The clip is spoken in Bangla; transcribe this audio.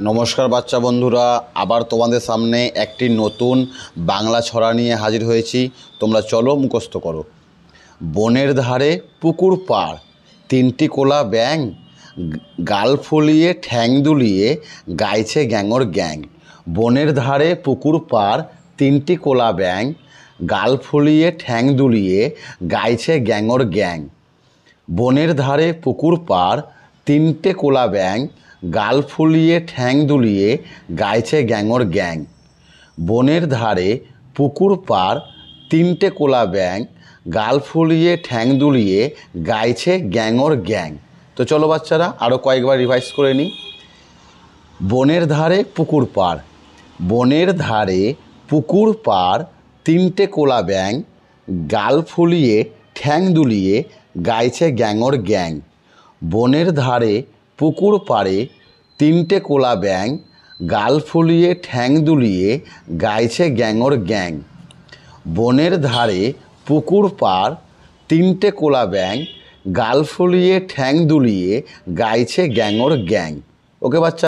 নমস্কার বাচ্চা বন্ধুরা, আবার তোমাদের সামনে একটি নতুন বাংলা ছড়া নিয়ে হাজির হয়েছি। তোমরা চলো মুখস্থ করো। বনের ধারে পুকুর পাড়, তিনটি কোলা ব্যাঙ, গাল ফুলিয়ে ঠ্যাং দুলিয়ে গাইছে গ্যাঙর গ্যাং। বনের ধারে পুকুর পাড়, তিনটি কোলা ব্যাঙ, গাল ফুলিয়ে ঠ্যাং দুলিয়ে গাইছে গ্যাঙর গ্যাং। বনের ধারে পুকুর পাড়, তিনটে কোলা ব্যাঙ, গাল ফুলিয়ে ঠ্যাং দুলিয়ে গাইছে গ্যাঙর গ্যাং। বনের ধারে পুকুর পাড়, তিনটে কোলা ব্যাঙ, গাল ফুলিয়ে ঠ্যাং দুলিয়ে গাইছে গ্যাঙর গ্যাং। তো চলো বাচ্চারা আরও কয়েকবার রিভাইজ করে নিই। বনের ধারে পুকুর পাড়, বনের ধারে পুকুর পাড়, তিনটে কোলা ব্যাঙ, গাল ফুলিয়ে ঠ্যাং দুলিয়ে গাইছে গ্যাঙর গ্যাং। বনের ধারে পুকুর পাড়ে, তিনটে কোলা ব্যাঙ, গাল ফুলিয়ে ঠ্যাং দুলিয়ে গাইছে গ্যাঙর গ্যাং। বনের ধারে পুকুর পাড়, তিনটে কোলা ব্যাঙ, গাল ফুলিয়ে ঠ্যাং দুলিয়ে গাইছে গ্যাঙর গ্যাং। ওকে বাচ্চা।